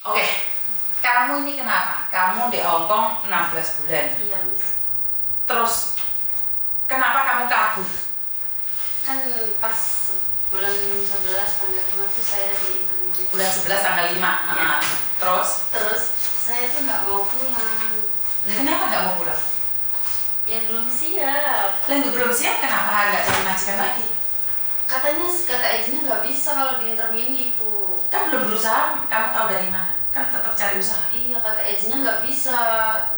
Oke, kamu ini kenapa? Kamu di Hong Kong 16 bulan. Iya, Miss. Terus, kenapa kamu kabur? Kan pas bulan 11 tanggal 5 tuh saya di Bulan 11 tanggal 5. Ya. Terus, saya tuh nggak mau pulang. kenapa nggak mau pulang? Ya belum siap. Belum siap, kenapa nggak cari majikan lagi? Katanya kata agennya nggak bisa kalau di intermini itu. Kan belum berusaha, kamu tahu dari mana? Kan tetap cari usaha. Iya, kata agennya nggak bisa.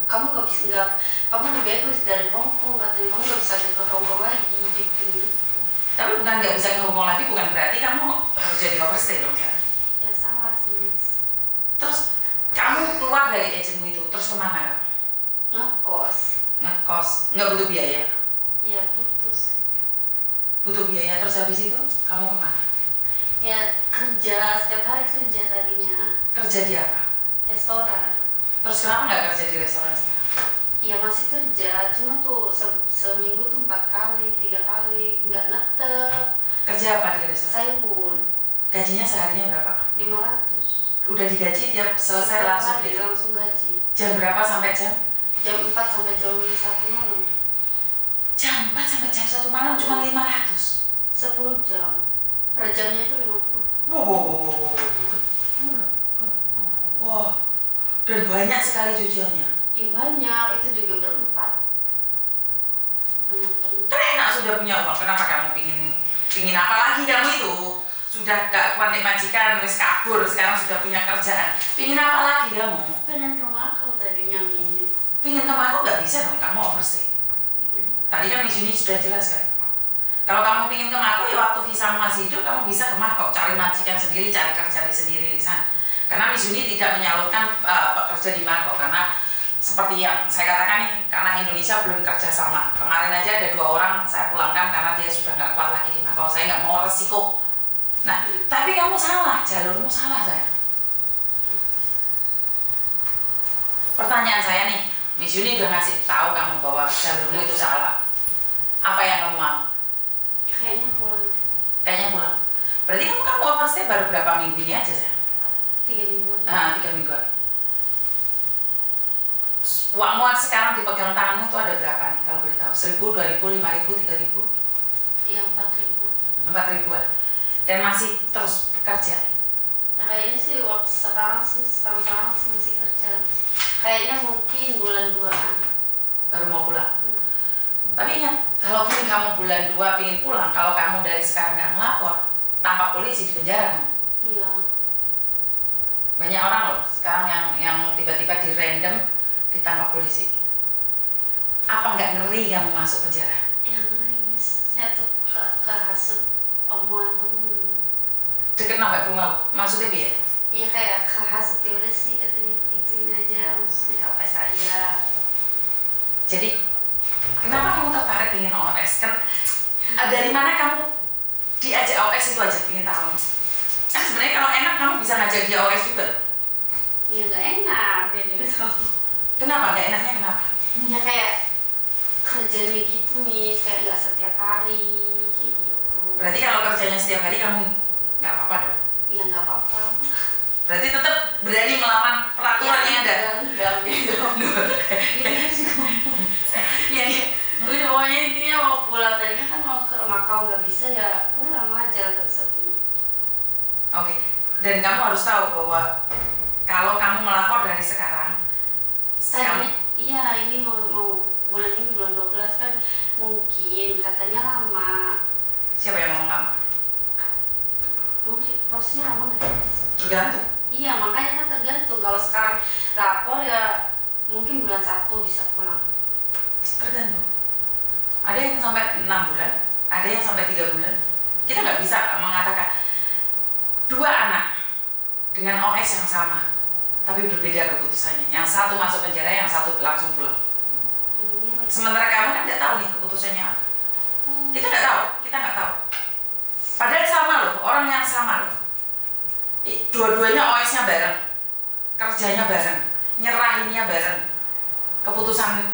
Kamu nggak bisa, nggak. Kamu di backlist dari Hong Kong, katanya kamu nggak bisa ke Hong Kong lagi gitu. Tapi bukan nggak bisa ke Hong Kong lagi, bukan berarti kamu harus jadi overstay dong kan? Ya salah sih, Miss. Terus kamu keluar dari agenmu itu, terus kemana kamu? Ngekos. Ngekos, nggak butuh biaya? Ya putus. Butuh biaya, terus habis itu kamu kemana? Ya kerja, setiap hari kerja tadinya. Kerja di apa? Restoran. Terus kenapa nggak kerja di restoran sekarang? Iya masih kerja, cuma tuh seminggu tuh 4 kali, 3 kali, nggak netep. Kerja apa di restoran? Saya pun Gajinya seharinya berapa? 500. Udah digaji tiap selesai Setiap langsung hari gitu? langsung gaji. Jam berapa sampai jam? Jam 4 sampai jam 1 malam. Jam 4 sampai jam 1 malam cuma 500. 10 jam. Per jamnya itu 50. Wow. Dan banyak sekali cuciannya. Iya banyak, itu juga berempat. Banyak banget. Kan enak sudah punya uang, kenapa kamu pingin apa lagi kamu itu? Sudah gak kuat nih majikan, wis kabur, sekarang sudah punya kerjaan. Pingin apa lagi kamu? Pengen ke Makau tadinya, Miss. Pingin ke Makau gak bisa dong, kamu overstay. Tadi kan Miss Yuni sudah jelaskan. Kalau kamu pingin ke Makau, ya waktu visamu masih hidup, kamu bisa ke Makau, cari majikan sendiri, cari kerja sendiri di sana. Karena Miss Yuni tidak menyalurkan pekerja di Makau, karena seperti yang saya katakan nih, karena Indonesia belum kerja sama. Kemarin aja ada 2 orang saya pulangkan karena dia sudah nggak kuat lagi di Makau. Saya nggak mau resiko. Nah, tapi kamu salah, jalurmu salah saya. Pertanyaan saya nih, Miss Yuni udah ngasih tahu kamu bahwa jalurmu itu salah. Apa yang kamu mau? Kayaknya pulang Kayaknya pulang. Berarti kamu overstay baru berapa minggu ini aja saya? 3 mingguan. 3 mingguan. Uangmu sekarang dipegang tanganmu itu ada berapa nih kalau boleh tahu? 1.000, 2.000, 5.000, 3.000? Iya 4.000. 4.000-an. Dan masih terus bekerja? Nah kayaknya sih waktu sekarang sih masih kerja. Kayaknya mungkin bulan 2-an. Baru mau pulang? Tapi ingat, kalaupun kamu bulan 2 pengen pulang, kalau kamu dari sekarang nggak melapor, tangkap polisi di penjara kan? Iya. Banyak orang loh sekarang yang tiba-tiba di random ditangkap polisi. Apa nggak ngeri kamu masuk penjara? Ya ngeri, Miss. Saya tuh kehasut omongan temen. Deket nggak ke rumah? Maksudnya biar? Iya kayak kehasut, ya udah sih katanya ituin aja, maksudnya apa saja. Jadi kenapa kamu tertarik ingin OS? Kan dari mana kamu diajak OS itu aja ingin tahu? Kan sebenarnya kalau enak kamu bisa ngajak dia OS juga. Ya nggak enak kayak gitu. Kenapa? Nggak enaknya kenapa? Ya kayak kerjanya gitu, Miss, kayak nggak setiap hari kayak gitu. Berarti kalau kerjanya setiap hari kamu nggak apa-apa dong? Ya nggak apa-apa. Berarti tetap berani melawan peraturan yang ada? Enggak gitu. Ya, udah pokoknya intinya mau pulang, tadinya kan mau ke Makau nggak bisa, ya pulang aja ke satu. Oke. Dan kamu harus tahu bahwa kalau kamu melapor dari sekarang, Tadinya, iya ini mau bulan ini bulan 12 kan mungkin katanya lama. siapa yang ngomong kamu? Mungkin prosesnya lama nggak sih? Tergantung. Iya makanya kan tergantung. Kalau sekarang lapor ya mungkin bulan 1 bisa pulang. Tergantung. Ada yang sampai 6 bulan, ada yang sampai 3 bulan. Kita nggak bisa mengatakan 2 anak dengan OS yang sama, tapi berbeda keputusannya. Yang satu masuk penjara, yang satu langsung pulang. Sementara kamu kan nggak tahu nih keputusannya apa. Kita nggak tahu. Padahal sama loh, orang yang sama loh. Dua-duanya OS-nya bareng, kerjanya bareng, nyerahinnya bareng. Keputusan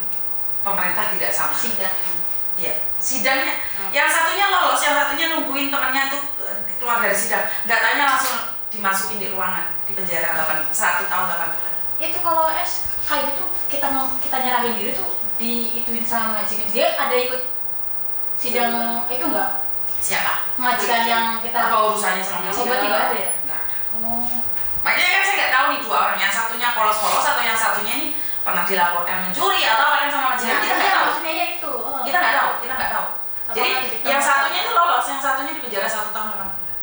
pemerintah tidak sama. Sidang. Iya, sidangnya. Yang satunya lolos, yang satunya nungguin temannya tuh keluar dari sidang. Nggak tanya langsung dimasukin di ruangan, di penjara 1 tahun 8 bulan. Itu kalau kayak gitu kita nyerahin diri tuh diituin sama majikan. Dia ada ikut sidang itu enggak? Siapa? Majikan yang kita Apa urusannya sama majikan? berarti nggak ada ya? Nggak ada. Oh. Makanya kan saya nggak tahu nih 2 orang, yang satunya polos-polos atau yang satunya ini pernah dilaporkan mencuri atau apa kan sama majikan, kita nggak tahu. Maksudnya ya itu. Kita nggak tahu. Jadi yang satunya itu lolos, yang satunya di penjara 1 tahun 8 bulan.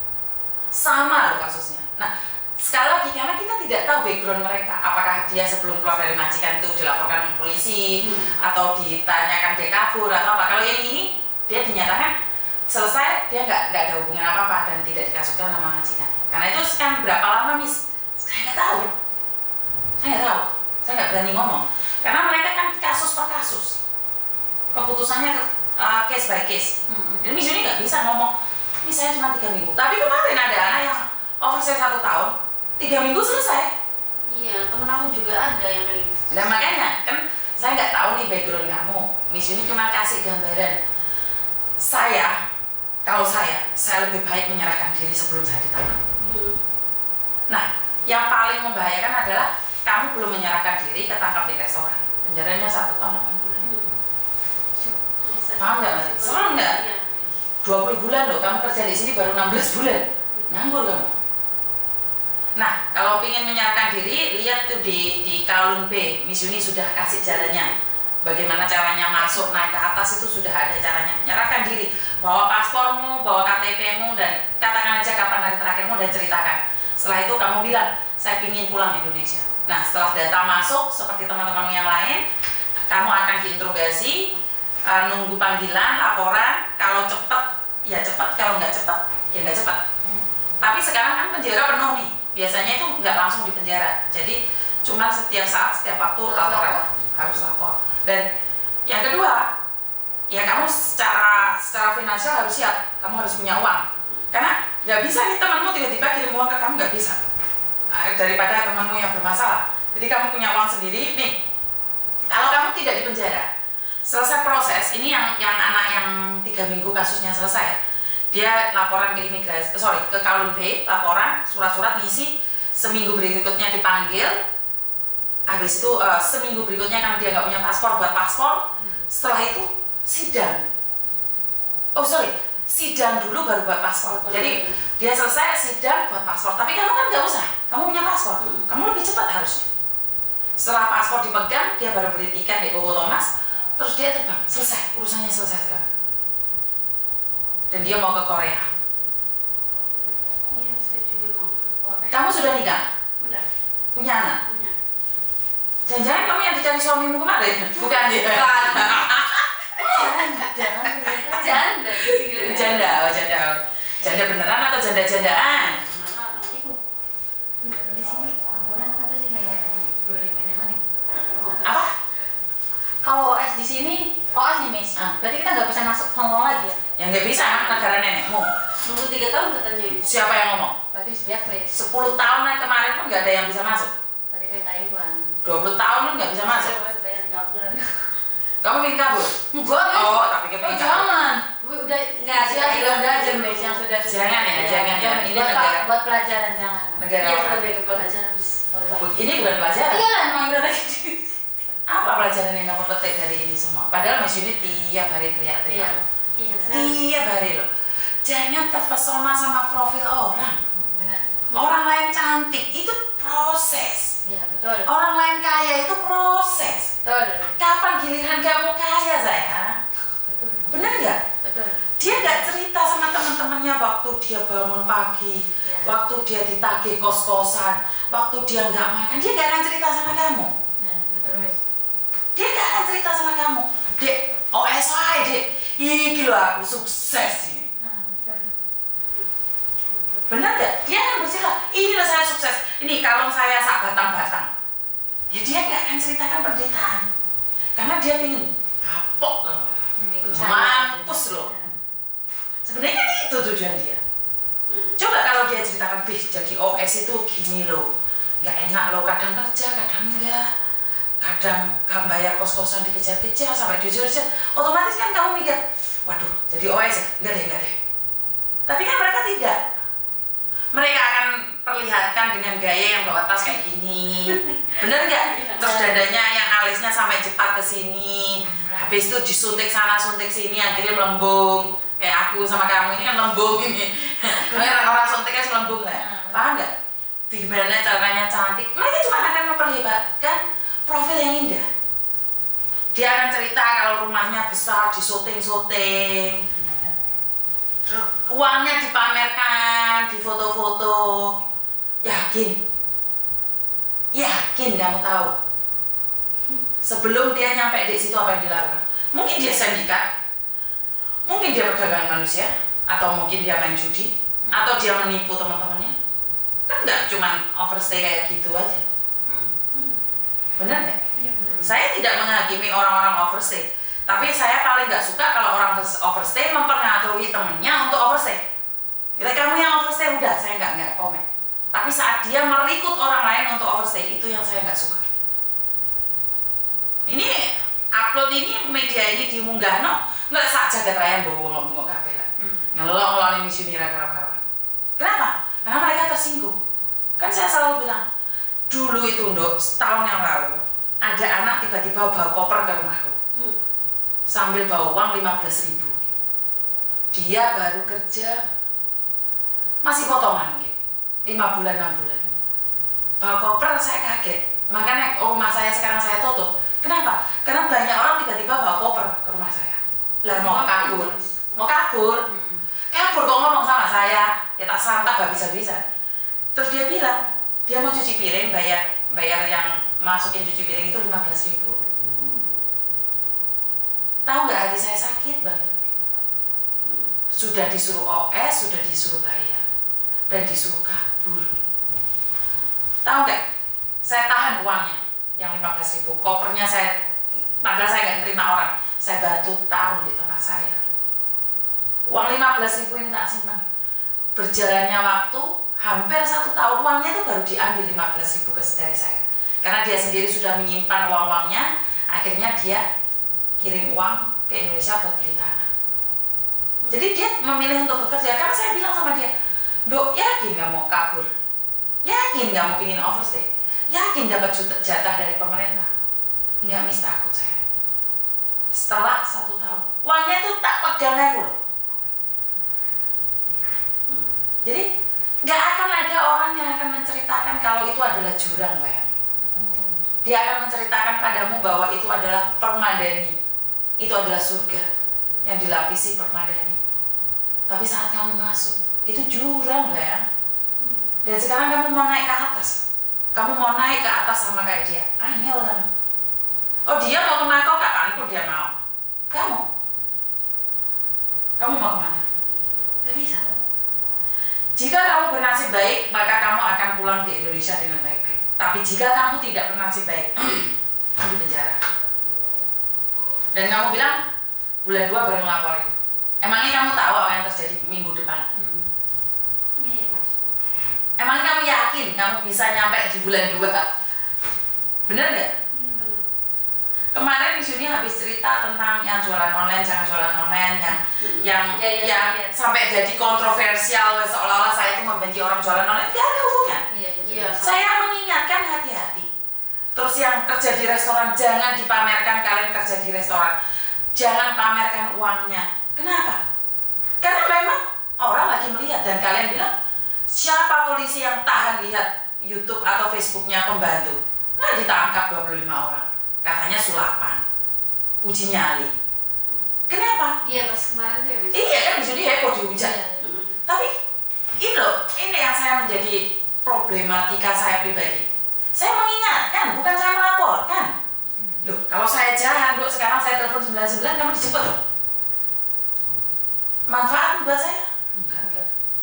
Sama loh kasusnya. Nah, sekali lagi karena kita tidak tahu background mereka, apakah dia sebelum keluar dari majikan itu dilaporkan polisi atau ditanyakan dia kabur atau apa. Kalau yang ini dia dinyatakan selesai, dia nggak ada hubungan apa-apa dan tidak dikasuskan nama majikan. Karena itu kan berapa lama Miss? Saya nggak tahu. Saya nggak berani ngomong. Karena mereka kan kasus per kasus. Keputusannya case by case. Dan Miss ini nggak bisa ngomong, ini saya cuma 3 minggu. Tapi kemarin ada anak yang overstay 1 tahun, 3 minggu selesai. Iya, temen aku juga ada yang kayak gitu. Dan makanya kan saya nggak tahu nih background kamu. Miss ini cuma kasih gambaran. Kalau saya lebih baik menyerahkan diri sebelum saya ditangkap. Nah, yang paling membahayakan adalah kamu belum menyerahkan diri, ketangkap di restoran. Penjaranya 1 tahun 8 bulan. Paham nggak Mas? Serem nggak? 20 bulan loh, kamu kerja di sini baru 16 bulan. Nganggur kamu. Nah, kalau ingin menyerahkan diri, lihat tuh di Kowloon B, Miss Yuni sudah kasih jalannya. Bagaimana caranya masuk, naik ke atas itu sudah ada caranya. Nyerahkan diri, bawa paspormu, bawa KTP-mu, dan katakan aja kapan hari terakhirmu dan ceritakan. Setelah itu kamu bilang, saya ingin pulang Indonesia. Nah, setelah data masuk, seperti teman-teman yang lain, kamu akan diinterogasi, nunggu panggilan, laporan. Kalau cepat, ya cepat. Kalau nggak cepat, ya nggak cepat. Tapi sekarang kan penjara penuh nih. Biasanya itu nggak langsung di penjara. Jadi cuma setiap saat, setiap waktu laporan, harus lapor. Dan yang kedua, ya kamu secara finansial harus siap. Kamu harus punya uang. Karena nggak bisa nih temanmu tiba-tiba kirim uang ke kamu, nggak bisa. Daripada temanmu yang bermasalah. Jadi kamu punya uang sendiri. Nih, kalau kamu tidak di penjara, selesai proses, ini yang anak yang 3 minggu kasusnya selesai. Dia laporan ke ke Kowloon B, laporan, surat-surat ngisi, seminggu berikutnya dipanggil. Habis itu seminggu berikutnya karena dia nggak punya paspor, buat paspor. Setelah itu sidang. Sidang dulu baru buat paspor. Jadi dia selesai sidang buat paspor. Tapi kamu kan nggak usah, kamu punya paspor. Kamu lebih cepat harusnya. Setelah paspor dipegang, dia baru beli tiket di Koko Thomas. Terus dia terbang, selesai, urusannya selesai sekarang. Dan dia mau ke Korea. Iya, saya juga mau ke Korea. Kamu sudah nikah? Udah. Punya anak? Punya. Jangan-jangan kamu yang dicari suamimu kemarin? Bukan dia. Janda. Janda beneran atau janda-jandaan? Di sini agunan apa sih kayak boleh main nih? Apa? Kalau OS di sini, OS nih Miss. Berarti kita nggak bisa masuk Hong Kong lagi ya? Yang nggak bisa, emang negara nenekmu. Nunggu 3 tahun katanya. Siapa yang ngomong? Berarti bisa blacklist. 10 tahunan kemarin pun nggak ada yang bisa masuk. Berarti kayak Taiwan. 20 tahun pun nggak bisa masuk. Kamu ingin kabur? Enggak, Miss. Oh, tapi kita ingin kabur. Jangan. Udah nggak sih, udah aja Miss yang sudah. Jangan ya, jangan ya. Ini negara. Buat pelajaran jangan. Negara Iya, orang. lebih ke pelajaran. Ini bukan pelajaran. Iya, emang udah gitu. Apa pelajaran yang kamu petik dari ini semua? Padahal Miss Yuni tiap hari teriak-teriak. Iya, Tiap hari loh. Jangan terpesona sama profil orang. Benar. Orang lain cantik, itu proses. Iya, betul. Orang lain kaya itu proses. Betul. Kapan giliran kamu kaya sayang? Betul. Bener nggak? Betul. Dia nggak cerita sama teman-temannya waktu dia bangun pagi, waktu dia ditagih kos-kosan, waktu dia nggak makan, dia nggak akan cerita sama kamu. Nah, betul Miss. Dia nggak akan cerita sama kamu. Dek, OSI dek, iki loh aku sukses ini. Nah, betul. Bener nggak? Dia akan bercerita, ini loh saya sukses. Ini kalau saya sak batang-batang. Ya dia nggak akan ceritakan penderitaan. Karena dia ingin kapok loh. Mampus loh. Sebenarnya kan itu tujuan dia. Coba kalau dia ceritakan, jadi OS itu gini loh, nggak enak loh, kadang kerja, kadang enggak, kadang bayar kos-kosan dikejar-kejar sampai diusir-usir, otomatis kan kamu mikir, waduh, jadi OS ya? Enggak deh. Tapi kan mereka tidak. Mereka akan memperlihatkan dengan gaya yang bawa tas kayak gini, bener nggak? Terus dadanya yang alisnya sampai jepat ke sini, habis itu disuntik sana suntik sini, akhirnya melembung. Kayak aku sama kamu ini kan lembung ini. Orang suntiknya selembung lah, paham nggak? Gimana caranya cantik? Mereka cuma akan memperlihatkan profil yang indah. Dia akan cerita kalau rumahnya besar, disyuting-syuting, uangnya dipamerkan, di foto-foto. Yakin kamu tahu sebelum dia nyampe di situ apa yang dilakukan? Mungkin dia sindikat, mungkin dia perdagangan manusia, atau mungkin dia main judi, atau dia menipu teman-temannya. Kan nggak cuma overstay kayak gitu aja. Benar nggak? Saya tidak menghakimi orang-orang overstay, tapi saya paling nggak suka kalau orang overstay mempengaruhi temennya untuk overstay. Bila kamu yang overstay udah, saya nggak komen. Tapi saat dia merikut orang lain untuk overstay, itu yang saya nggak suka. Ini upload ini media ini dimunggah nggak sak jagat raya bawa ngomong kabeh lah. Ngelok ini misi mira karo-karo. Kenapa? Karena mereka tersinggung. Kan saya selalu bilang, dulu itu Nduk, setahun yang lalu ada anak tiba-tiba bawa koper ke rumahku sambil bawa uang 15.000. Dia baru kerja masih potongan mungkin 5 bulan 6 bulan. Bawa koper, saya kaget. Makanya rumah saya sekarang saya tutup. Kenapa? Karena banyak orang tiba-tiba bawa koper ke rumah saya. Lah mau kabur kok ngomong sama saya, ya tak santap habis-habisan. Terus dia bilang dia mau cuci piring, bayar yang masukin cuci piring itu 15.000. Tahu nggak, hati saya sakit banget. Sudah disuruh OS, sudah disuruh bayar, dan disuruh kabur. Tahu nggak, saya tahan uangnya yang 15.000. Kopernya padahal saya nggak terima orang, saya bantu taruh di tempat saya. Uang 15.000 ini tak simpan. Berjalannya waktu hampir 1 tahun, uangnya itu baru diambil 15.000 dari saya. Karena dia sendiri sudah menyimpan uang-uangnya, akhirnya dia kirim uang ke Indonesia buat beli tanah. Jadi dia memilih untuk bekerja. Karena saya bilang sama dia, Dok, yakin gak mau kabur? Yakin gak mau pingin overstay? Yakin dapat jatah dari pemerintah? Enggak, Miss, takut saya. Setelah 1 tahun, uangnya itu tak pegang aku loh. Jadi nggak akan ada orang yang akan menceritakan kalau itu adalah jurang, Pak. Dia akan menceritakan padamu bahwa itu adalah permadani, itu adalah surga yang dilapisi permadani. Tapi saat kamu masuk, itu jurang, Pak. Dan sekarang kamu mau naik ke atas, kamu mau naik ke atas sama kayak dia, angel kan? Oh, dia mau kemana? Kok kapanpun dia mau. Kamu mau kemana? Gak bisa. Jika kamu bernasib baik, maka kamu akan pulang di Indonesia dengan baik-baik. Tapi jika kamu tidak bernasib baik, kamu di penjara. Dan kamu bilang, bulan 2 baru ngelaporin. Emangnya kamu tahu apa yang terjadi minggu depan? Emangnya kamu yakin kamu bisa nyampe di bulan 2? Bener nggak? Kemarin Miss Yuni habis cerita tentang yang jualan online, jangan jualan online, yang sampai jadi kontroversial, seolah-olah saya itu membenci orang jualan online. Tidak ada hubungan. Saya mengingatkan hati-hati. Terus yang kerja di restoran, jangan dipamerkan kalian kerja di restoran. Jangan pamerkan uangnya. Kenapa? Karena memang orang lagi melihat dan kalian bilang, siapa polisi yang tahan lihat YouTube atau Facebooknya pembantu? Nah, ditangkap 25 orang. Katanya sulapan, uji nyali. Kenapa? Iya, pas kemarin tuh ya, Mas. Iya kan, jadi heboh dihujat. Tapi ini yang saya menjadi problematika saya pribadi. Saya mengingatkan, bukan saya melaporkan. Loh, kalau saya jahat, Dok, sekarang saya telepon 99, kamu dijemput loh. Manfaat buat saya?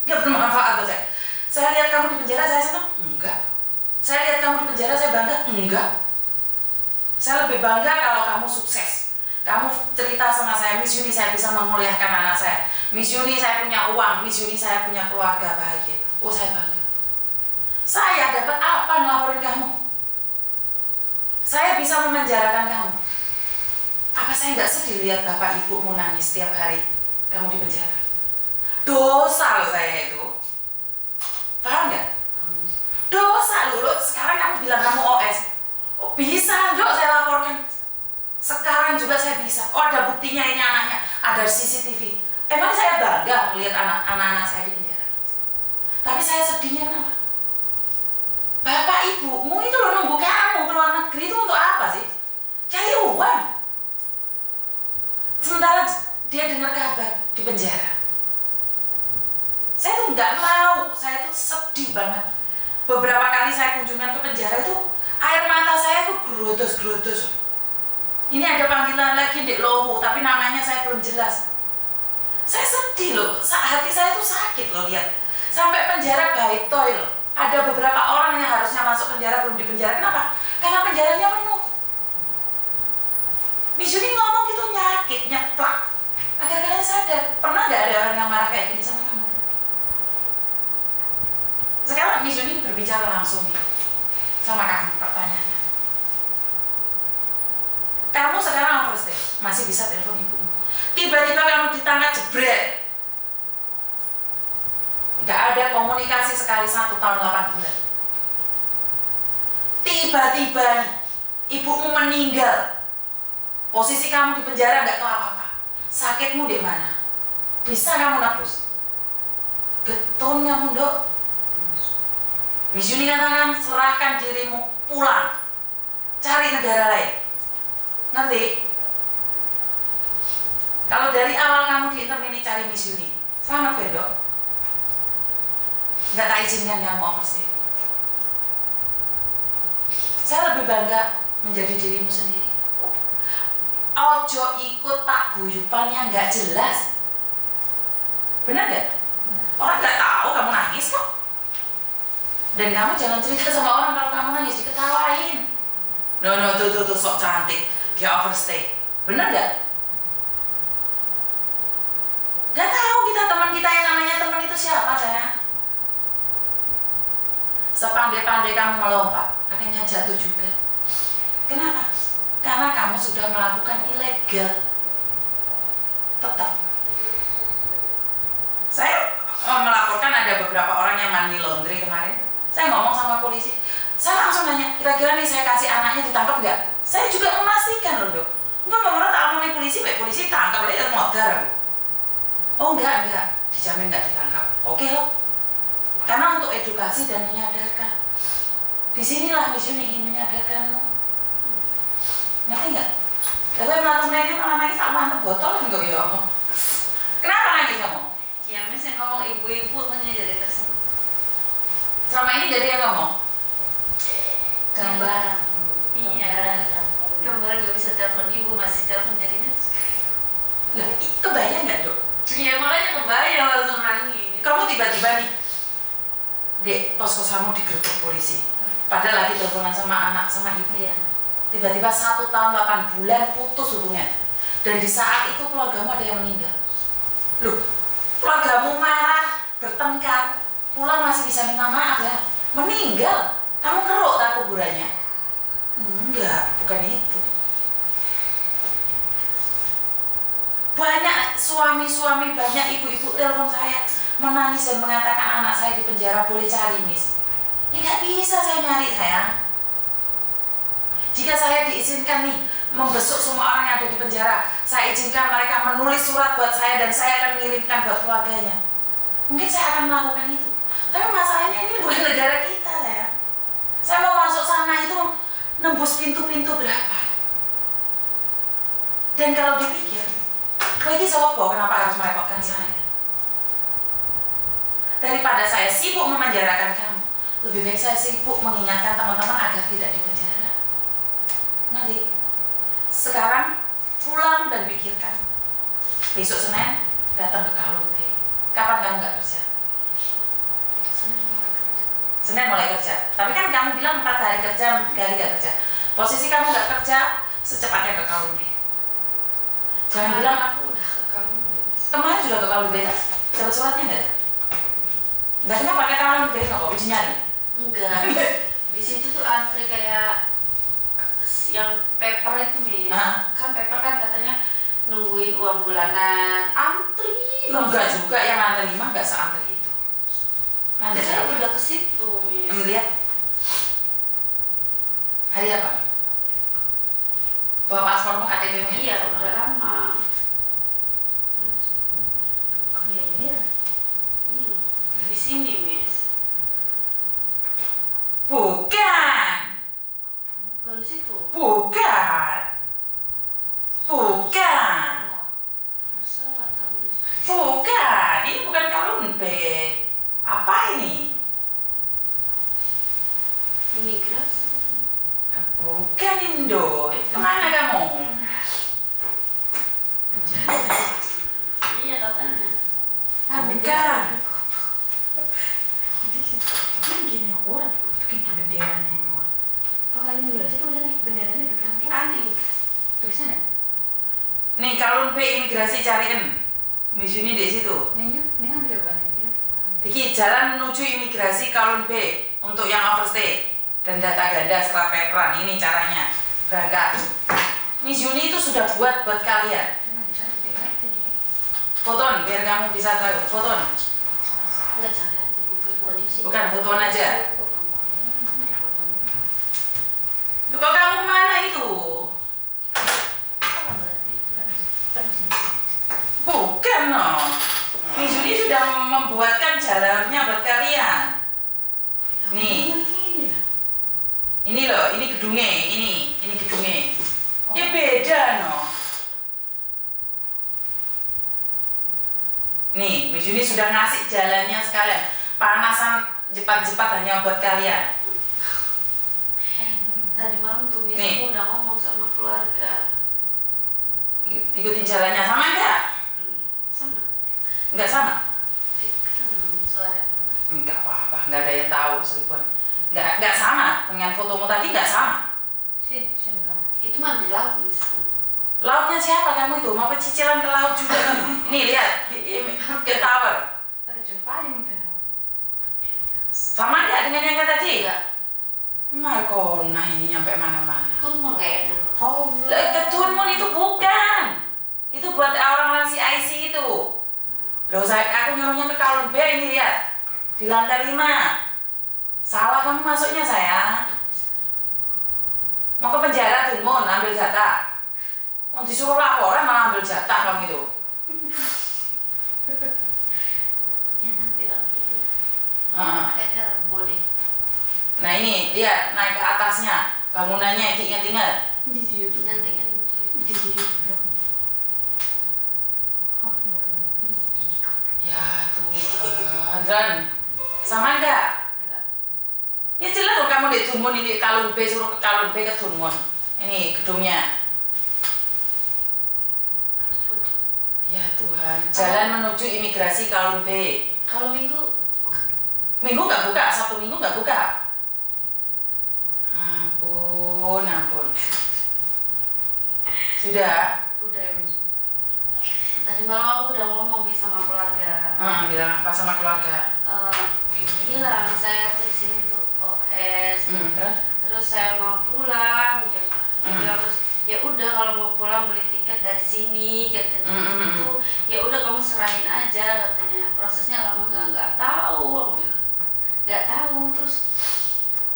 Enggak bermanfaat buat saya. Saya lihat kamu di penjara, saya senang? Enggak. Saya lihat kamu di penjara, saya bangga? Enggak. Saya lebih bangga kalau kamu sukses. Kamu cerita sama saya, Miss Yuni, saya bisa memuliakan anak saya. Miss Yuni, saya punya uang. Miss Yuni, saya punya keluarga bahagia. Oh, saya bangga. Saya dapat apa melaporin kamu? Saya bisa memenjarakan kamu. Apa saya nggak sedih lihat bapak ibumu nangis setiap hari kamu di penjara? Dosa loh saya itu. Paham nggak? Dosa lu, sekarang kamu bilang kamu OS. Oh bisa, Dok, saya laporkan. Sekarang juga saya bisa. Oh ada buktinya ini anaknya, ada CCTV. Emang saya bangga melihat anak-anak saya di penjara. Tapi saya sedihnya kenapa? Bapak ibumu itu loh nunggu kamu ke luar negeri itu untuk apa sih? Cari uang. Sementara dia dengar kabar di penjara. Saya tuh nggak mau, saya tuh sedih banget. Beberapa kali saya kunjungan ke penjara itu air mata saya tuh gerodos-gerodos. Ini ada panggilan lagi Dek Lowo, tapi namanya saya belum jelas. Saya sedih loh, hati saya tuh sakit loh lihat. Sampai penjara Baitoy loh. Ada beberapa orang yang harusnya masuk penjara belum dipenjara. Kenapa? Karena penjaranya penuh. Misuni ngomong gitu nyakit, nyeplak. Agar kalian sadar, pernah gak ada orang yang marah kayak gini sama kamu? Sekarang Misuni berbicara langsung nih sama kamu, pertanyaannya. Kamu sekarang overstay, masih bisa telepon ibumu. Tiba-tiba kamu ditangkap jebret. Gak ada komunikasi sekali 1 tahun 8 bulan. Tiba-tiba nih, ibumu meninggal. Posisi kamu di penjara gak tahu apa-apa. Sakitmu di mana? Bisa kamu nebus? Getun kamu, Dok. Miss Yuni katakan, serahkan dirimu, pulang. Cari negara lain. Ngerti? Kalau dari awal kamu di intermini cari Miss Yuni, selamat ya, Dok. Nggak tak izinkan kamu overstay. Saya lebih bangga menjadi dirimu sendiri. Ojo ikut paguyuban yang nggak jelas. Benar nggak? Orang nggak tahu kamu nangis kok. Dan kamu jangan cerita sama orang kalau kamu nangis, diketawain. No, tuh sok cantik, dia overstay. Benar nggak? Nggak tahu kita teman kita yang namanya teman itu siapa, sayang. Sepandai-pandai kamu melompat, akhirnya jatuh juga. Kenapa? Karena kamu sudah melakukan ilegal. Tetap. Saya melaporkan ada beberapa orang yang money laundry kemarin. Saya ngomong sama polisi. Saya langsung nanya, kira-kira nih saya kasih anaknya ditangkap nggak? Saya juga memastikan loh, Dok. Enggak mau tak omongin polisi, baik polisi tangkap, dia modar. Oh enggak, dijamin nggak ditangkap. Oke loh. Karena untuk edukasi dan menyadarkan. Disinilah Miss Yuni ingin menyadarkanmu. Ngerti nggak? Tapi melakukan ini malah nangis tak mantep botol enggak ya kamu? Kenapa nangis kamu? Ya misalnya ngomong ibu-ibu menjadi tersebut. Selama ini jadi yang ngomong? Gambaran. Iya. Gambaran nggak bisa telepon ibu, masih telepon jadinya. Lah, kebayang nggak, Dok? Iya makanya kebayang langsung nangis. Kamu tiba-tiba nih, Dek, kos-kos kamu digerebek polisi. Padahal lagi teleponan sama anak, sama ibu. Iya. Tiba-tiba 1 tahun 8 bulan putus hubungan. Dan di saat itu keluargamu ada yang meninggal. Loh, keluargamu marah, bertengkar, pulang masih bisa minta maaf ya. Meninggal, kamu keruk tak kuburannya? Enggak, bukan itu. Banyak suami-suami, banyak ibu-ibu telepon saya menangis dan mengatakan anak saya di penjara, boleh cari, Miss. Ya nggak bisa saya nyari, sayang. Jika saya diizinkan nih membesuk semua orang yang ada di penjara, saya izinkan mereka menulis surat buat saya dan saya akan mengirimkan buat keluarganya. Mungkin saya akan melakukan itu. Tapi masalahnya ini bukan negara kita, ya. Saya mau masuk sana itu nembus pintu-pintu berapa? Dan kalau dipikir, bagi sopo kenapa harus merepotkan saya? Daripada saya sibuk memenjarakan kamu, lebih baik saya sibuk mengingatkan teman-teman agar tidak dipenjara. Nanti, sekarang pulang dan pikirkan. Besok Senin datang ke Kalumbe. Kapan kamu nggak kerja? Senin mulai kerja. Tapi kan kamu bilang 4 hari kerja, 3 hari nggak kerja. Posisi kamu nggak kerja, secepatnya ke Kalumbe. Jangan bilang aku udah ke Kalumbe. kemarin juga ke Kalumbe, kan? Dapat suratnya nggak? Nggak cuma pakai Kalumbe, nggak kok uji nyali. Enggak. Di situ tuh antri kayak yang paper itu nih. Kan paper kan katanya nungguin uang bulanan, antri. Enggak juga, yang lantai 5 nggak seantri itu. Lantai Saya berapa? udah ke situ, Miss. Lihat Hari apa? Bawa paspormu KTP-mu ya? Iya, udah lama. Kuliah ini ya? Iya, di sini, Miss. Bukan. Bukan di situ. Bukan. Bukan. Masalah kamu. Bukan. Ini bukan Kalun B. Apa ini? Imigrasi. Bukan Indo. Kemana kamu? Iya katanya. Bukan. Ini gini orang bikin benderanya semua. Pakai imigrasi tulisannya benderanya betul. Aneh. Tulisannya? Nih Kalun B imigrasi cariin. Miss Yuni di situ. Nih ambil apa nih? Iki jalan menuju imigrasi Kalun B untuk yang overstay dan data ganda serta paperan. Ini caranya berangkat. Miss Yuni itu sudah buat kalian. Foton biar kamu bisa tahu. Foton. Enggak cari aja Google kondisi. Bukan foton aja. Tuh kok kamu kemana itu? Bukan no. Miss Yuni sudah membuatkan jalannya buat kalian. Nih. Ini loh, ini gedungnya, ini gedungnya. Ya beda no. Nih, Miss Yuni sudah ngasih jalannya sekalian. Panasan cepat-cepat hanya buat kalian. Tadi malam tuh Miss Nih. aku udah ngomong sama keluarga. Ikutin jalannya sama enggak? Sama. Enggak sama? Suara. Enggak apa-apa, enggak ada yang tahu seripun. Enggak sama dengan fotomu tadi, enggak sama. Itu mah di laut Miss. Lautnya siapa kamu itu? Mau cicilan ke laut juga? Nih lihat, ke tower. Terjun payung itu. Sama enggak dengan yang tadi? Enggak. Markona ini nyampe mana-mana. Tuh mau kayak dulu. Oh, Ketunmun itu bukan. Itu buat orang-orang si IC itu. Loh, aku nyuruhnya ke Kalun B, ini lihat. Di lantai 5. Salah kamu masuknya sayang. Mau ke penjara Tunmun, ambil jatah. Mau disuruh laporan malah ambil jatah kamu itu. Ya nanti langsung. Heeh. Kayaknya rebo deh. Nah ini, lihat naik ke atasnya. Bangunannya diingat-ingat. Nanti kan Ya Tuhan, Dan. Sama enggak? enggak. Ya jelas dong kamu di Tunmun ini Kalun B, suruh ke Kalun B ke Tunmun. Ini gedungnya. Ya Tuhan, jalan menuju imigrasi Kalun B. Kalau minggu Minggu nggak buka, Sabtu Minggu nggak buka. Ampun. Sudah. udah ya Miss. Tadi malam aku udah ngomong Miss sama keluarga. Bilang apa sama keluarga? Bilang saya tuh di sini tuh OS. Terus? Terus saya mau pulang. Dia bilang terus ya udah kalau mau pulang beli tiket dari sini katanya gitu. Ya udah kamu serahin aja katanya. Prosesnya lama nggak tahu. Aku bilang, nggak tahu. Terus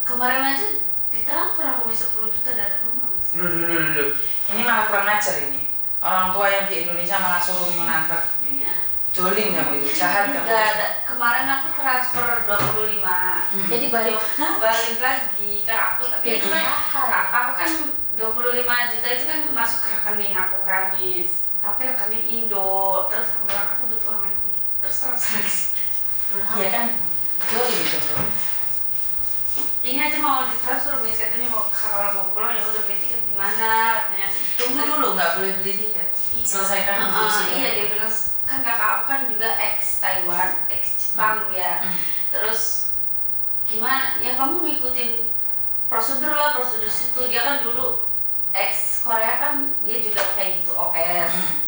kemarin aja ditransfer aku bisa 10 juta dari rumah. Mas. Dulu. Ini malah kurang ajar ini. Orang tua yang di Indonesia malah suruh menanfer. Iya. Jolim kamu itu, jahat kamu. Nggak ada. Kemarin aku transfer 25. Jadi balik. Balik lagi ke aku tapi Ya, itu kan mahal. aku kan 25 juta itu kan masuk ke rekening aku kan Miss. Tapi rekening Indo. Terus aku bilang aku butuh uang lagi. Terus transfer lagi. Iya kan? Jolim itu bro. Ini aja mau ditransfer Miss, katanya kalau mau pulang ya udah beli tiket di mana katanya. Tunggu dulu, nggak boleh beli tiket. Selesaikan dulu sih. Iya dia bilang kan kakak aku kan juga ex Taiwan, ex Jepang dia. Terus gimana? Ya kamu ngikutin prosedur situ. Dia kan dulu ex Korea kan dia juga kayak gitu OS.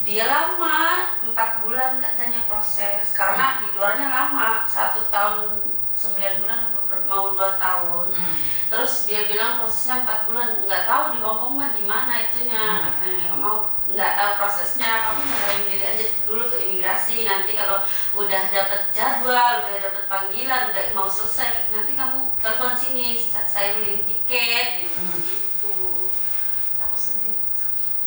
Dia lama 4 bulan katanya proses karena di luarnya lama 1 tahun 9 bulan mau 2 tahun. Terus dia bilang prosesnya 4 bulan. Nggak tahu di Hongkong mah gimana itunya, katanya nggak mau, nggak tahu prosesnya. Kamu nyerahin diri aja dulu ke imigrasi. Nanti kalau udah dapet jadwal, udah dapet panggilan, udah mau selesai, nanti kamu telepon sini, saya beliin tiket gitu. Aku sedih.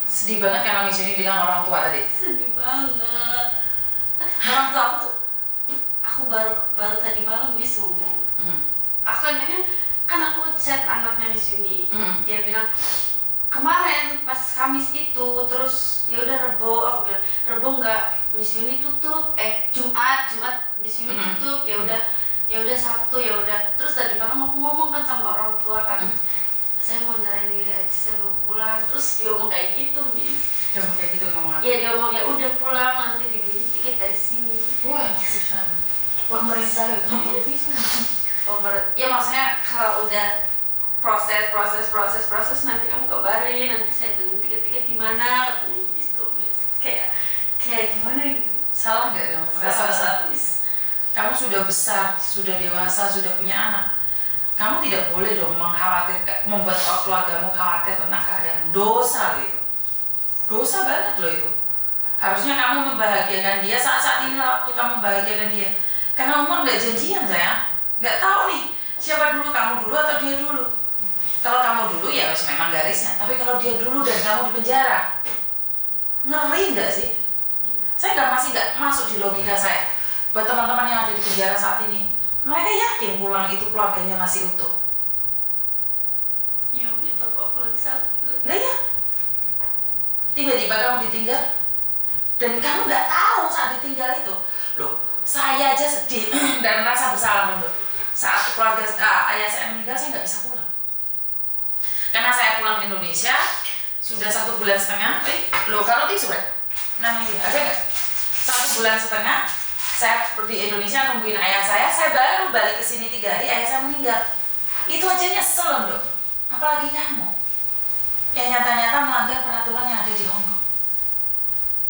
Sedih banget karena Miss Yuni bilang orang tua tadi. Sedih banget. Orang tua aku baru tadi malam Miss ngomong. Aku kan aku chat anaknya Miss Yuni. Dia bilang kemarin pas Kamis itu, terus ya udah Rebo, aku bilang Rebo enggak, Miss Yuni tutup, Jumat Miss Yuni tutup, ya udah Sabtu ya udah. Terus tadi malam aku ngomong kan sama orang tua kan, saya mau nyerahin diri aja, saya mau pulang. Terus dia ngomong kayak gitu, Miss. Dia ngomong kayak gitu, ngomong apa? Iya, dia ngomong ya udah pulang, nanti dibeli tiket dari sini. Wah, bisa. Pemerintah itu bisa. Ya maksudnya kalau udah proses nanti kamu kabarin, nanti saya beli tiket di mana gitu. Kayak gimana gitu. Salah nggak kamu? Merasa besar? Kamu sudah besar, sudah dewasa, sudah punya anak. Kamu tidak boleh dong membuat keluargamu khawatir tentang keadaan. Dosa loh itu. Dosa banget loh itu. Harusnya kamu membahagiakan dia saat ini waktu kamu membahagiakan dia. Karena umur nggak janjian sayang. Nggak tahu nih siapa dulu, kamu dulu atau dia dulu. Kalau kamu dulu ya memang garisnya. Tapi kalau dia dulu dan kamu di penjara, ngeri nggak sih? Saya masih nggak masuk di logika saya. Buat teman-teman yang ada di penjara saat ini, mereka yakin pulang itu keluarganya masih utuh. Ya itu kok lagi sakit. Nah ya, tiba-tiba kamu ditinggal dan kamu nggak tahu saat ditinggal itu. Loh, saya aja sedih dan merasa bersalah loh. Saat keluarga ayah saya meninggal, saya nggak bisa pulang. Karena saya pulang ke Indonesia sudah 1,5 bulan. Kalau tisu nah ini ada nggak? 1,5 bulan saya di Indonesia nungguin ayah saya baru balik ke sini 3 hari, ayah saya meninggal. Itu aja nyesel loh, apalagi kamu yang nyata-nyata melanggar peraturan yang ada di Hongkong.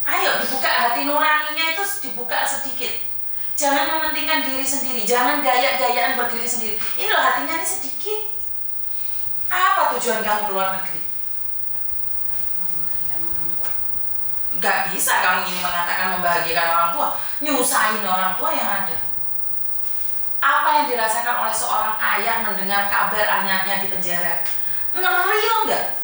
Ayo dibuka hati nuraninya, itu dibuka sedikit. Jangan mementingkan diri sendiri, jangan gaya-gayaan berdiri sendiri. Ini loh hatinya ini sedikit. Apa tujuan kamu keluar negeri? Gak bisa kamu ini mengatakan membahagiakan orang tua, nyusahin orang tua yang ada. Apa yang dirasakan oleh seorang ayah mendengar kabar anaknya di penjara? Ngeri enggak?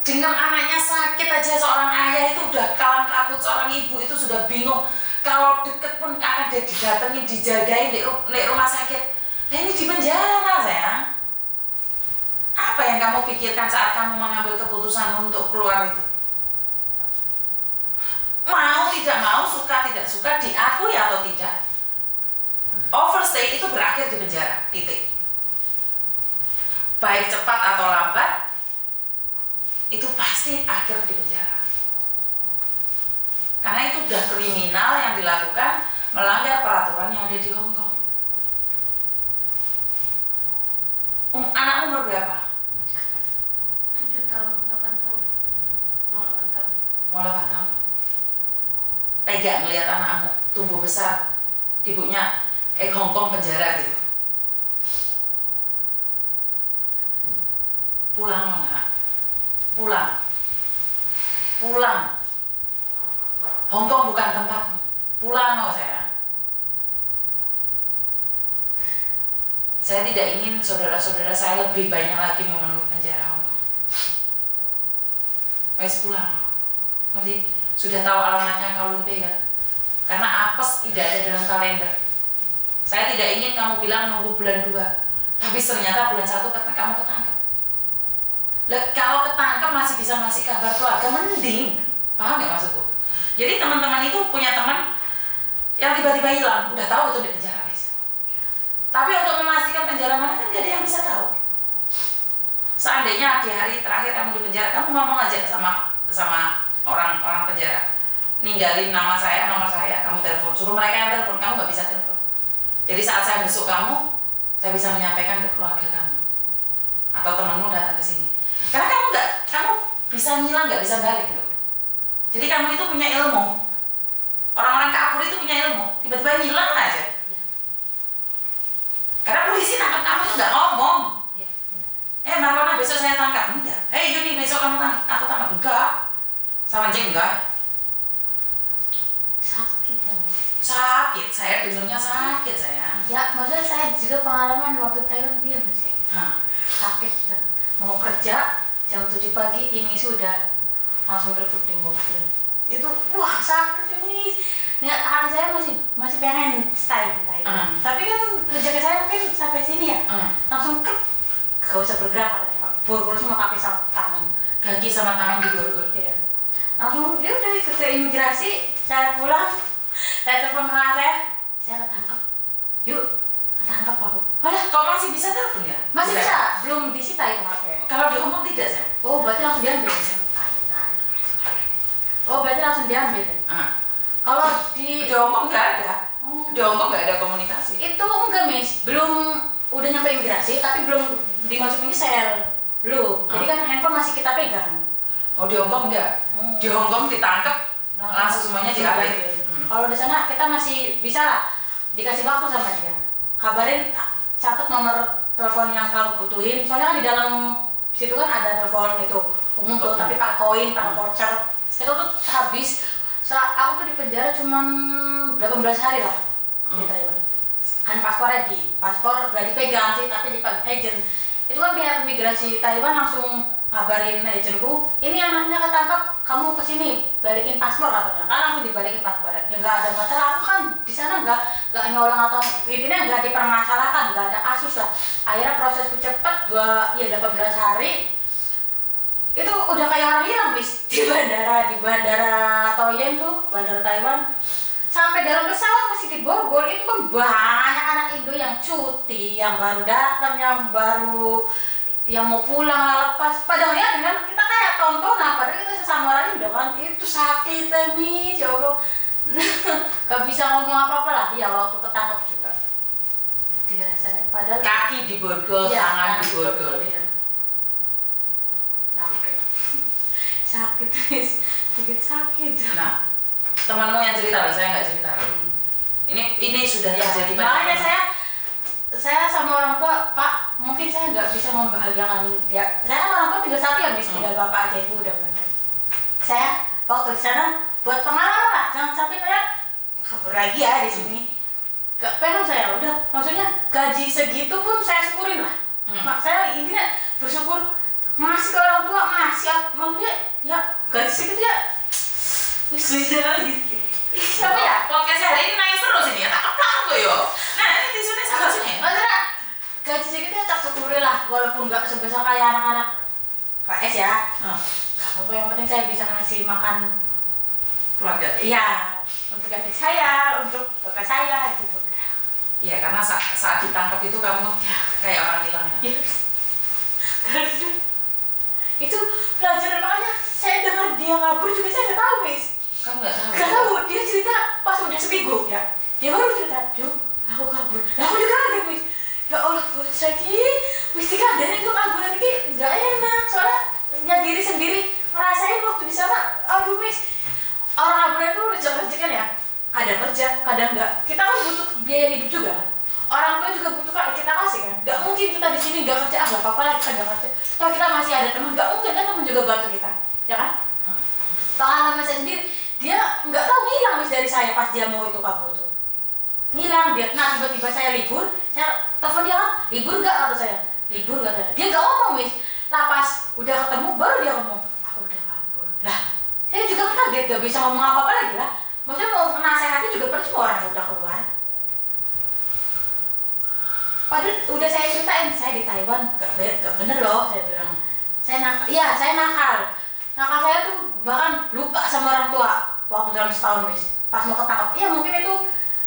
Dengan anaknya sakit aja seorang ayah itu udah kalang kabut, seorang ibu itu sudah bingung. Kalau deket pun akan didatengin, dijagain di rumah sakit. Nah ini di penjara sayang. Apa yang kamu pikirkan saat kamu mengambil keputusan untuk keluar itu? Mau tidak mau, suka tidak suka, diakui atau tidak, overstay itu berakhir di penjara, titik. Baik cepat atau lambat, itu pasti akhir di penjara. Karena itu udah kriminal yang dilakukan, melanggar peraturan yang ada di Hongkong. Anak umur berapa? 7 tahun, 8 tahun. Mau 8 tahun. Mau 8 tahun. Tega ngelihat anakmu tumbuh besar, ibunya Hongkong penjara gitu. Pulang loh nak. Pulang. Hongkong bukan tempatmu. Pulang loh sayang. Saya tidak ingin saudara-saudara saya lebih banyak lagi memenuhi penjara Hongkong. Wes pulang. Nanti sudah tahu alamatnya Kowloon Pay kan? Karena apes tidak ada dalam kalender. Saya tidak ingin kamu bilang nunggu bulan 2, tapi ternyata bulan 1 kamu ketangkep. Kalau ketangkep masih bisa ngasih kabar keluarga, mending. Paham nggak maksudku? Jadi teman-teman itu punya teman yang tiba-tiba hilang, udah tahu itu di penjara guys. Tapi untuk memastikan penjara mana kan gak ada yang bisa tahu. Seandainya di hari terakhir kamu di penjara, kamu ngomong aja sama orang penjara, ninggalin nomor saya, kamu telepon, suruh mereka yang telepon, kamu nggak bisa telepon. Jadi saat saya besok kamu, saya bisa menyampaikan ke keluarga kamu atau temanmu datang ke sini. Karena kamu bisa ngilang, nggak bisa balik loh. Jadi kamu itu punya ilmu. Orang-orang kabur itu punya ilmu, tiba-tiba ngilang aja. Karena polisi enggak? Sakit ya. Sakit, saya dengarnya sakit saya. Ya, maksudnya saya juga pengalaman waktu Taiwan dia masih sakit. Mau kerja jam 7 pagi, ini sudah langsung berebut di mobil. Itu wah sakit ini. Niat hati saya masih pengen stay di Taiwan. Tapi kan rezeki saya mungkin sampai sini ya. Langsung gak usah bergerak katanya Pak. Borgol semua kaki sama tangan. Kaki sama tangan diborgol. Iya. Langsung dia udah ikut ke imigrasi, saya pulang, saya telepon kakak saya ketangkep. Yuk, ketangkep aku. Walah, Kok masih bisa telepon ya? masih bisa, belum disita itu HP. Kalau diomong tidak saya. Oh, berarti langsung diambil. Oh, berarti langsung diambil. Kalau di Diomong nggak ada. Oh. Diomong nggak ada komunikasi. itu enggak Miss, belum udah nyampe imigrasi tapi belum dimasukin ke sel. Belum. Jadi kan handphone masih kita pegang. Oh di Hongkong enggak? Di Hongkong ditangkap langsung semuanya diambil. Kalau di sana kita masih bisa lah dikasih waktu sama dia. Kabarin, catat nomor telepon yang kamu butuhin. Soalnya kan di dalam situ kan ada telepon itu umum tuh, tapi pakai koin, pakai voucher. Itu tuh habis. Aku tuh di penjara cuma 18 hari lah di Taiwan. Kan paspor gak dipegang sih, tapi dipegang agent. Itu kan pihak imigrasi Taiwan langsung ngabarin agentku, ini anaknya ketangkap, kamu kesini balikin paspor katanya. Kan langsung dibalikin paspor. Ya nggak ada masalah. Aku kan di sana nggak nyolong atau intinya nggak dipermasalahkan, nggak ada kasus lah. Akhirnya prosesku cepat 18 hari. Itu udah kayak orang hilang Miss di bandara Toyen tuh, bandara Taiwan. Sampai dalam pesawat masih diborgol. Itu kan banyak anak Indo yang cuti, yang baru datang, yang mau pulang lepas. Padahal ya dengan kita kayak tontonan, padahal kita sesama orang Indo kan. Itu sakit Miss, ya Allah. Gak bisa ngomong apa-apa lah. Ya waktu ketangkap juga dirasa, padahal Kaki diborgol, ya, tangan diborgol. ya. Sakit Miss, sedikit sakit. Nah, temanmu yang cerita lah, saya nggak cerita. Ini sudah terjadi Makanya saya sama orang tua, Pak, mungkin saya nggak bisa membahagiakan ya. Saya kan orang tua 31 ya, Miss, tinggal bapak aja ibu udah berada. Saya waktu di sana buat pengalaman lah, jangan sampai saya kabur lagi ya di sini. Gak pengen saya, udah, maksudnya gaji segitu pun saya syukurin lah. Saya intinya bersyukur ngasih ke orang tua, ngasih maksudnya ya gaji segitu ya. Bisa gitu. Siapa ya? Podcast hari ini nangis terus ini ya, tak apa yo. Nah ini tisunya sama sini. Maksudnya gaji segitu ya tak syukuri lah, walaupun nggak sebesar kayak anak-anak PS ya. Apa yang penting saya bisa ngasih makan Keluarga. iya untuk adik saya, untuk bapak saya gitu. Iya karena saat ditangkap itu kamu kayak orang hilang ya. Ya. Itu pelajaran, makanya saya dengar dia kabur juga saya nggak tahu Miss. Kamu nggak tahu. Gak tahu, dia cerita pas udah seminggu ya. Dia baru cerita, "Yuk, aku kabur." Nah, aku juga kaget, Miss. Ya Allah, saya mesti kaget itu kabur nanti nggak enak. Soalnya diri sendiri ngerasain waktu di sana. Aduh, Miss. Orang kabur itu rezeki kan ya. Kadang kerja, kadang enggak. Kita kan butuh biaya hidup juga kan. Orang tua juga butuh kita kasih kan. Gak mungkin kita di sini nggak kerja, nggak apa-apa lah kita nggak kerja. Toh kita masih ada teman, nggak mungkin kan teman juga bantu kita, ya kan? Pengalaman saya sendiri, dia nggak tahu hilang Miss dari saya pas dia mau itu kabur tuh. Hilang dia. Nah tiba-tiba saya libur, saya telepon dia kan, libur nggak kata saya, libur katanya. Dia nggak ngomong Miss. Lah pas udah ketemu baru dia ngomong, aku udah kabur. Lah saya juga kaget, gak bisa ngomong apa-apa lagi lah. Maksudnya mau menasehati juga percuma, orang udah keluar. Padahal udah saya ceritain, saya di Taiwan gak bener loh, saya bilang. Saya nakal. Nakal saya tuh bahkan lupa sama orang tua waktu dalam setahun Miss. Pas mau ketangkap, ya mungkin itu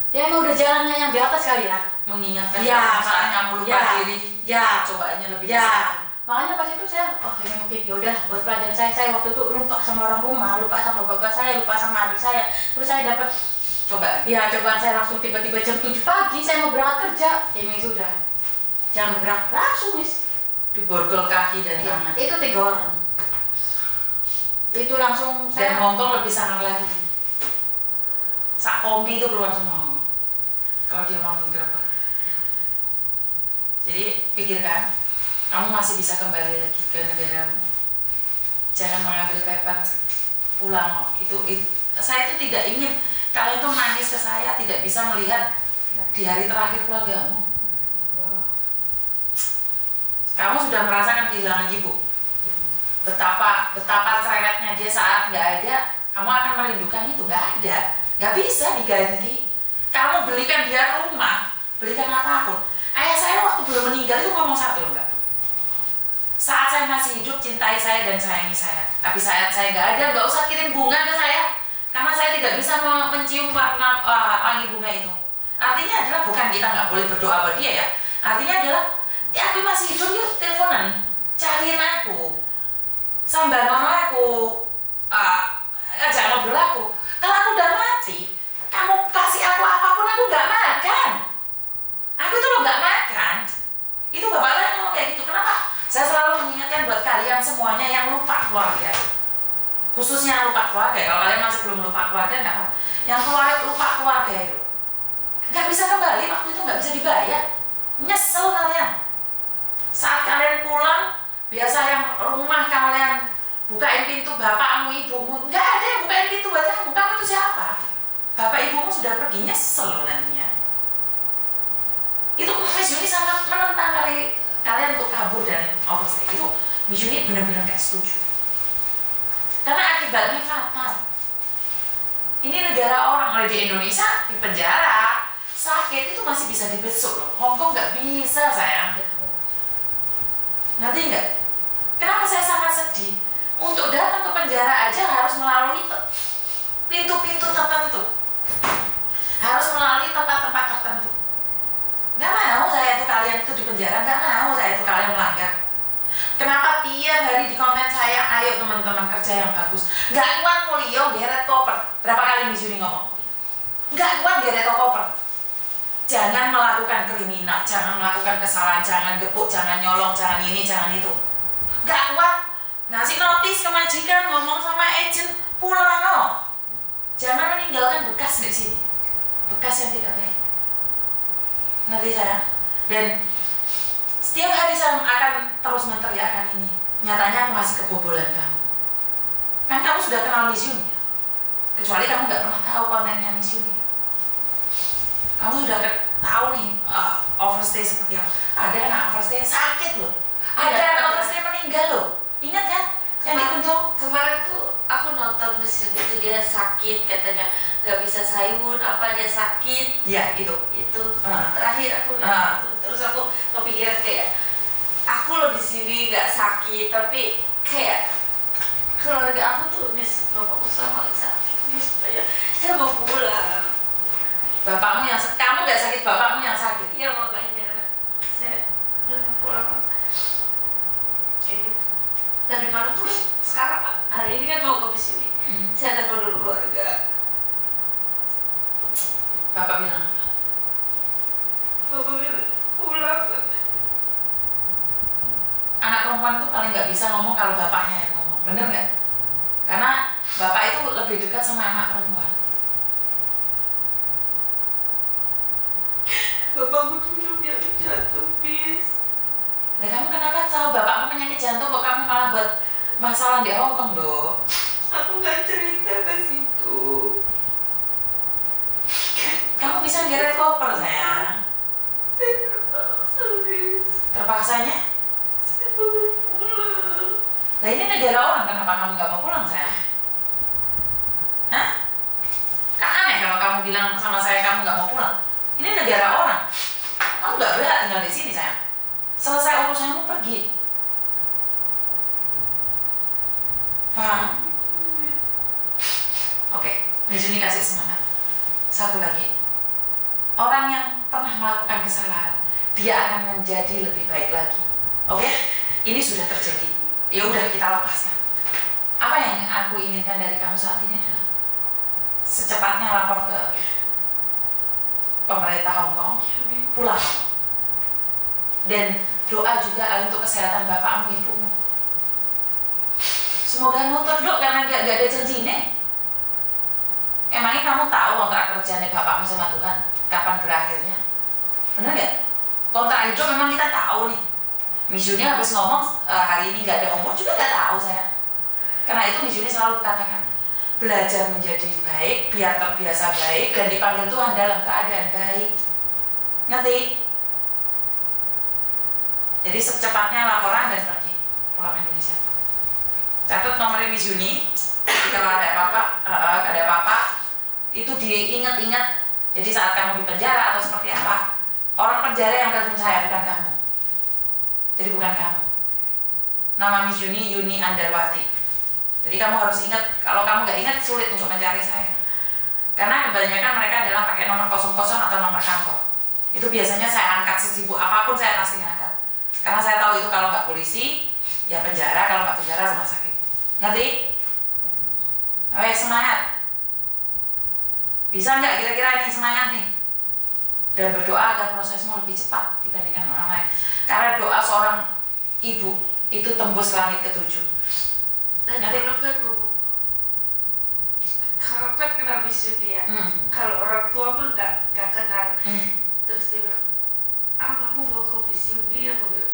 ya emang udah jalannya yang di atas kali ya. Mengingatkan Ya, saat kamu lupa diri. Ya, Cobaannya lebih ya. besar. Makanya pas itu saya, ini mungkin yaudah buat pelajaran saya waktu itu lupa sama orang rumah, lupa sama bapak saya, lupa sama adik saya. Terus saya dapat Coba. ya cobaan saya langsung tiba-tiba jam 7 pagi saya mau berangkat kerja. Ini sudah jam bergerak langsung Miss. Diborgol kaki dan tangan. Itu 3 orang. Itu langsung Dan saya. Hongkong lebih sangar lagi. Sak kompi itu keluar semua Hongkong. Kalau dia mau menggerebek. Jadi pikirkan, kamu masih bisa kembali lagi ke negaramu. Jangan mengambil paper pulang. Saya itu tidak ingin kalian tuh nangis ke saya, tidak bisa melihat di hari terakhir keluargamu. Kamu sudah merasakan kehilangan ibu. Betapa ceretnya dia saat nggak ada. Kamu akan merindukan itu. Nggak ada, nggak bisa diganti. Kamu belikan dia rumah, belikan apapun. Ayah saya waktu belum meninggal itu ngomong satu, enggak. Saat saya masih hidup, cintai saya dan sayangi saya. Tapi saat saya nggak ada, nggak usah kirim bunga ke saya, karena saya tidak bisa mencium warna wangi bunga itu. Artinya adalah bukan kita nggak boleh berdoa buat dia ya. Artinya adalah ya aku masih hidup, yuk teleponan, cariin aku, sambangan aku, ajak ngobrol aku. Kalau aku udah mati, kamu kasih aku apapun aku nggak makan. Aku itu loh nggak makan. Itu bapak saya ngomong kayak gitu. Kenapa? Saya selalu mengingatkan buat kalian semuanya yang lupa keluarga, khususnya yang lupa keluarga. Kalau kalian masih belum lupa keluarga nggak apa. Yang lupa keluarga itu nggak bisa kembali, waktu itu nggak bisa dibayar. Nyesel kalian. Saat kalian pulang, biasa yang rumah kalian bukain pintu bapakmu, ibumu, nggak ada yang bukain pintu buat kamu. Kamu itu siapa? Bapak ibumu sudah pergi, nyesel nantinya. Itu Miss Yuni sangat menentang kalian untuk kabur dan overstay. Itu Miss Yuni benar-benar gak setuju. Karena akibatnya fatal. Ini negara orang, kalau di Indonesia di penjara, sakit itu masih bisa dibesuk loh. Hongkong nggak bisa sayang. Ngerti nggak? Kenapa saya sangat sedih? Untuk datang ke penjara aja harus melalui pintu-pintu tertentu, harus melalui tempat-tempat tertentu. Nggak mau saya itu kalian itu di penjara, nggak mau saya itu kalian melanggar. Kenapa tiap hari di konten saya, ayo teman-teman kerja yang bagus. Nggak kuat Mulyo geret koper. Berapa kali Miss Yuni ngomong? Nggak kuat geret koper. Jangan melakukan kriminal, jangan melakukan kesalahan, jangan gepuk, jangan nyolong, jangan ini, jangan itu. Nggak kuat. Ngasih notis ke majikan, ngomong sama agent, pulang no. Jangan meninggalkan bekas di sini, bekas yang tidak baik. Ngerti saya? Dan setiap hari saya akan terus menteriakkan ini. Nyatanya aku masih kebobolan kamu. Kan kamu sudah kenal Miss Yuni, kecuali kamu nggak pernah tahu kontennya Miss Yuni. Kamu sudah tahu nih overstay seperti apa. Ada anak overstay sakit loh. Ada anak overstay meninggal loh. Ingat kan? Yang di Kunjung kemarin tuh aku nonton Miss Yuni itu dia sakit, katanya nggak bisa sayun, apa dia sakit. Iya itu. Terakhir aku lihat itu. Terus aku kepikiran kayak aku loh di sini nggak sakit, tapi kayak keluarga aku tuh Miss, bapakku sama sakit, Miss, saya mau pulang. Bapakmu yang kamu nggak sakit, bapakmu yang sakit. Iya makanya saya udah mau pulang. Dari mana tuh sekarang hari ini kan mau ke Miss Yuni. Saya telepon dulu keluarga. Bapak bilang apa? Bapak bilang pulang. Anak perempuan tuh paling nggak bisa ngomong kalau bapaknya yang ngomong, bener nggak? Karena bapak itu lebih dekat sama anak perempuan. Bapakku dulu yang jantung, bis. Nah kamu kenapa tahu bapakmu penyakit jantung kok kamu malah buat masalah di Hongkong dong? Aku nggak cerita ke situ. Kamu bisa geret koper sayang. Saya terpaksa, bis. Terpaksanya? Saya mau pulang. Nah ini negara orang, kenapa kamu nggak mau pulang sayang? Hah? Kan aneh kalau kamu bilang sama saya kamu nggak mau pulang. Ini negara orang. Kamu nggak berhak tinggal di sini sayang. Selesai urusanmu pergi. Paham? Oke, Miss Yuni kasih semangat. Satu lagi, orang yang pernah melakukan kesalahan, dia akan menjadi lebih baik lagi. Oke? Ini sudah terjadi. Ya udah kita lepaskan. Apa yang aku inginkan dari kamu saat ini adalah secepatnya lapor ke pemerintah Hongkong, pulang. Dan doa juga untuk kesehatan bapakmu, ibumu. Semoga nuntut dok, karena gak ada janji nih. Emangnya kamu tahu kontrak kerjanya bapakmu sama Tuhan kapan berakhirnya? Benar gak? Kontrak hidup memang kita tahu nih. Miss Yuni habis ngomong hari ini gak ada umur juga gak tahu saya. Karena itu Miss Yuni selalu katakan, belajar menjadi baik, biar terbiasa baik dan dipanggil Tuhan dalam keadaan baik. Ngerti? Jadi secepatnya laporan dan pergi pulang Indonesia. Catat nomornya Miss Yuni. Jadi kalau ada apa-apa, itu diingat-ingat. Jadi saat kamu di penjara atau seperti apa, orang penjara yang telepon saya, bukan kamu. Jadi bukan kamu. Nama Miss Yuni Andarwati. Jadi kamu harus ingat. Kalau kamu nggak ingat, sulit untuk mencari saya. Karena kebanyakan mereka adalah pakai nomor 00 atau nomor kantor. Itu biasanya saya angkat sesibuk apapun, saya pasti angkat. Karena saya tahu itu kalau nggak polisi, ya penjara. Kalau nggak penjara, rumah sakit. Ngerti? Oke, semangat. Bisa nggak kira-kira ini semangat nih? Dan berdoa agar prosesmu lebih cepat dibandingkan orang lain. Karena doa seorang ibu itu tembus langit ke-7. Dan kalau kan kenal Miss Yuni ya. Kalau orang tua mah nggak kenal. Terus dia bilang, aku mau ke Miss Yuni. Aku bilang,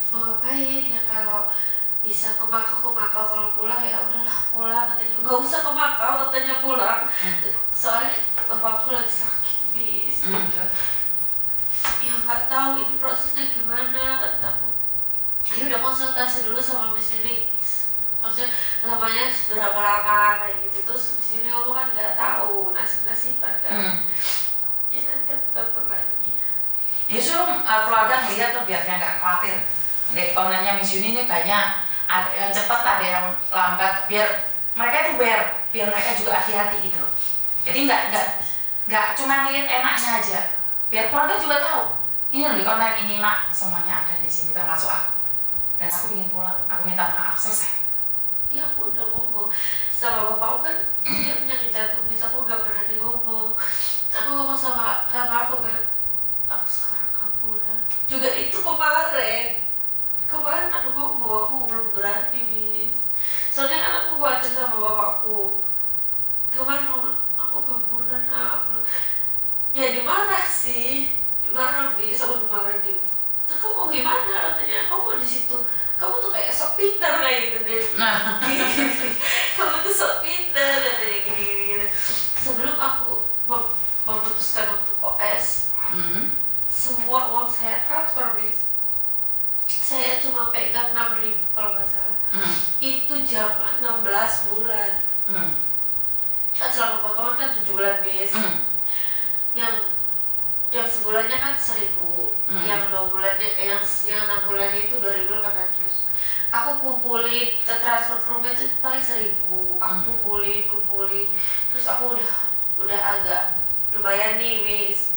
mau ngapain ya? Kalau bisa ke Makau, kalau pulang ya udahlah pulang, katanya. Gak usah ke Makau, katanya pulang. Soalnya bapakku lagi sakit, bis. Ya nggak tahu ini prosesnya gimana, kataku. Ya udah konsultasi dulu sama Miss Yuni. Maksudnya lamanya berapa lama kayak gitu. Terus Miss Yuni aku kan nggak tahu nasib-nasiban kan. Ya nanti aku telepon lagi. Ya suruh keluarga melihat tuh biar dia nggak khawatir. Onanya Miss Yuni ini banyak, ada yang cepat, ada yang lambat. Biar mereka itu biar mereka juga hati-hati gitu loh. Jadi nggak cuma lihat enaknya aja. Biar keluarga juga tahu. Ini loh di konten ini nak, semuanya ada di sini termasuk aku. Dan aku ingin pulang. Aku minta maaf, selesai. Ya aku udah ngomong sama bapakku kan, dia penyakit jantung, bisa aku nggak berani ngomong. Aku ngomong sama kakak aku kan, aku sekarang kaburan. Juga itu kemarin aku ngomong, aku belum berani, Miss. Soalnya kan aku khawatir sama bapakku. Kemarin aku kaburan, aku ya dimarah sih, dimarah Miss, aku dimarahin di. Terus kamu mau gimana, katanya, kamu mau di situ. Kamu tuh kayak sok pintar kayak gitu deh. Nah, Kamu tuh sok pintar, katanya gini. Sebelum aku memutuskan untuk OS, semua uang saya transfer, Miss. Saya cuma pegang 6.000 kalau nggak salah. Itu jam 16 bulan. Kan selama potongan kan 7 bulan, Miss. Yang sebulannya kan 1.000, yang 2 bulannya, yang 6 bulannya itu 2.800. Aku kumpulin ke transfer ke rumah itu paling 1.000. Aku kumpulin, terus aku udah agak lumayan nih, Miss.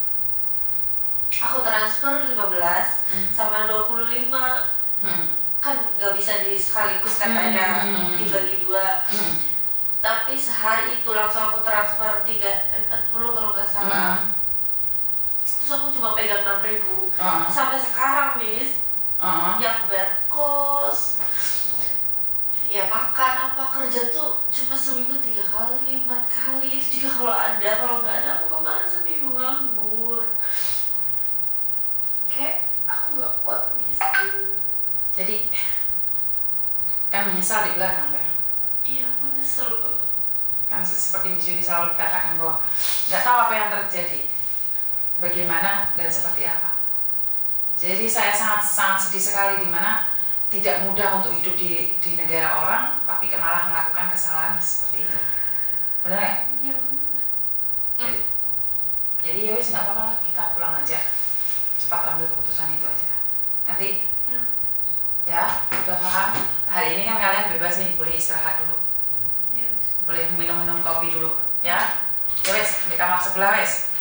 Aku transfer 15 sama 25. Kan nggak bisa sekaligus katanya, dibagi 2. Tapi sehari itu langsung aku transfer 40 kalau nggak salah. Terus aku cuma pegang 6.000 sampai sekarang, Miss. Yang bayar kos, ya makan apa, kerja tuh cuma seminggu 3 kali, 4 kali. Itu juga kalau ada, kalau nggak ada aku kemarin seminggu nganggur. Kayak aku nggak kuat, Miss. jadi kan menyesal di belakang kan? Iya, aku nyesel banget. Kan seperti Miss Yuni selalu dikatakan bahwa nggak tahu apa yang terjadi, bagaimana dan seperti apa. Jadi saya sangat sedih sekali di mana tidak mudah untuk hidup di negara orang, tapi malah melakukan kesalahan seperti itu. Benar ya? Iya. Jadi ya wis nggak apa-apa lah, kita pulang aja. Cepat ambil keputusan itu aja. Nanti ya udah paham. Hari ini kan kalian bebas nih, boleh istirahat dulu. Boleh minum kopi dulu, ya. Ya wis, di kamar sebelah wis.